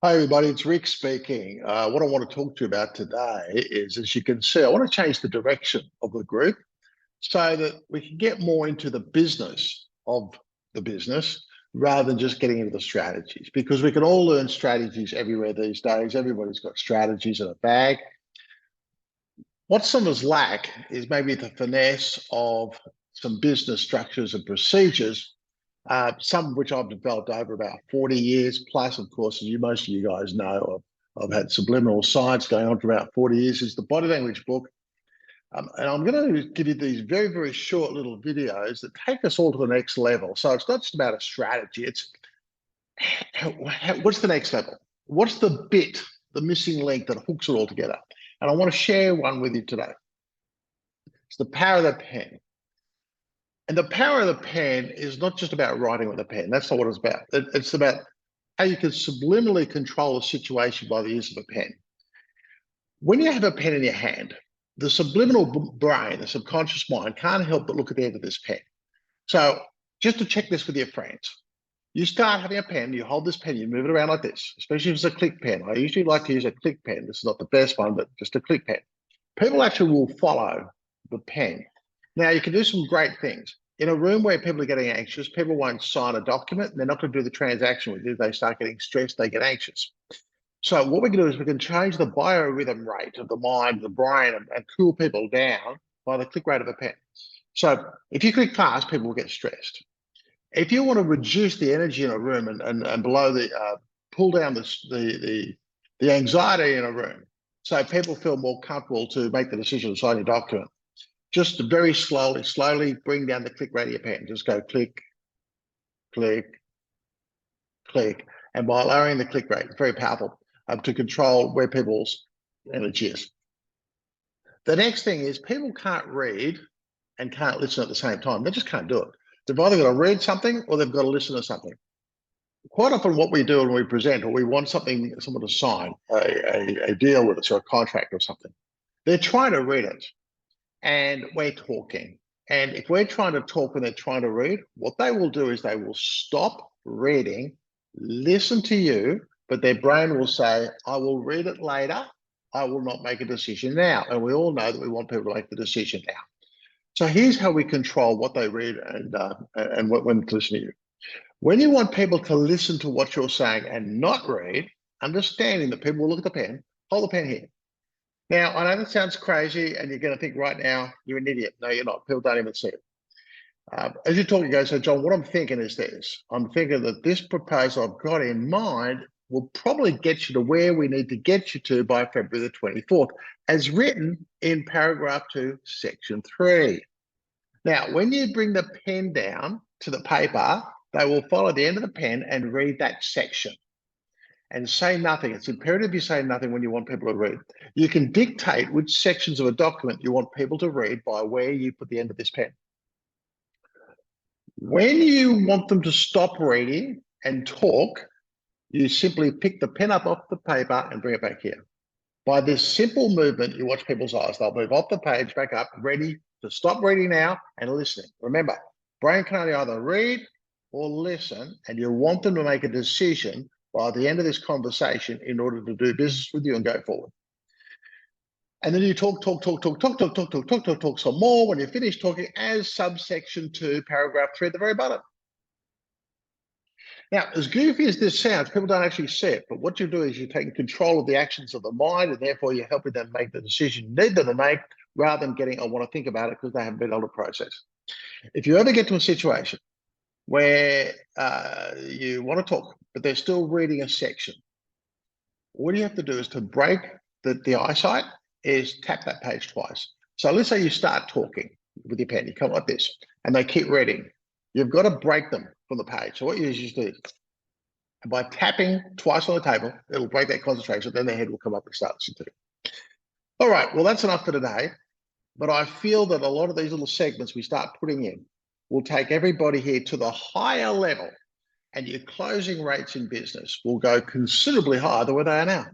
Hi, everybody. It's Rick speaking. What I want to talk to you about today is, as you can see, I want to change the direction of the group so that we can get more into the business of the business rather than just getting into the strategies, because we can all learn strategies everywhere these days. Everybody's got strategies in a bag. What some of us lack is maybe the finesse of some business structures and procedures, some of which I've developed over about 40 years. Plus, of course, as most of you guys know, I've had subliminal science going on for about 40 years. It's the body language book. And I'm going to give you these very, very short little videos that take us all to the next level. So it's not just about a strategy. It's what's the next level? What's the bit, the missing link that hooks it all together? And I want to share one with you today. It's the power of the pen. And the power of the pen is not just about writing with a pen. That's not what it's about. It's about how you can subliminally control a situation by the use of a pen. When you have a pen in your hand, the subliminal brain, the subconscious mind, can't help but look at the end of this pen. So just to check this with your friends, you start having a pen, you hold this pen, you move it around like this, especially if it's a click pen. I usually like to use a click pen. This is not the best one, but just a click pen. People actually will follow the pen. Now, you can do some great things. In a room where people are getting anxious, people won't sign a document, and they're not going to do the transaction with you. They start getting stressed, they get anxious. So what we can do is we can change the biorhythm rate of the mind, the brain, and cool people down by the click rate of a pen. So if you click fast, people will get stressed. If you want to reduce the energy in a room and below the pull down the anxiety in a room, so people feel more comfortable to make the decision to sign your document, just very slowly bring down the click rate of your pen. Just go click, click, click. And by lowering the click rate, it's very powerful to control where people's energy is. The next thing is people can't read and can't listen at the same time. They just can't do it. They've either got to read something or they've got to listen to something. Quite often what we do when we present or we want someone to sign a deal with us or a contract or something, they're trying to read it and we're talking. And if we're trying to talk and they're trying to read, what they will do is they will stop reading, listen to you, but their brain will say, I will read it later. I will not make a decision now. And we all know that we want people to make the decision now. So here's how we control what they read and when to listen to you. When you want people to listen to what you're saying and not read, understanding that people will look at the pen, hold the pen here. Now, I know that sounds crazy and you're going to think right now, you're an idiot. No, you're not. People don't even see it. As you're talking, you go, so John, what I'm thinking is this. I'm thinking that this proposal I've got in mind will probably get you to where we need to get you to by February the 24th, as written in paragraph 2, section 3. Now, when you bring the pen down to the paper, they will follow the end of the pen and read that section and say nothing. It's imperative you say nothing when you want people to read. You can dictate which sections of a document you want people to read by where you put the end of this pen. When you want them to stop reading and talk, you simply pick the pen up off the paper and bring it back here. By this simple movement, you watch people's eyes. They'll move off the page, back up, ready to stop reading now and listening. Remember, brain can only either read or listen, and you want them to make a decision by the end of this conversation in order to do business with you and go forward. And then you talk some more. When you finish talking, as subsection 2, paragraph 3 at the very bottom. Now, as goofy as this sounds, people don't actually see it, but what you do is you're taking control of the actions of the mind, and therefore you're helping them make the decision you need them to make, rather than getting, I want to think about it, because they haven't been able to process. If you ever get to a situation where you want to talk, but they're still reading a section, what you have to do is to break the eyesight is tap that page twice. So let's say you start talking with your pen, you come like this, and they keep reading. You've got to break them from the page. So what you usually do, and by tapping twice on the table, it'll break that concentration, then their head will come up and start listening to it. All right, well, that's enough for today. But I feel that a lot of these little segments we start putting in will take everybody here to the higher level, and your closing rates in business will go considerably higher than where they are now.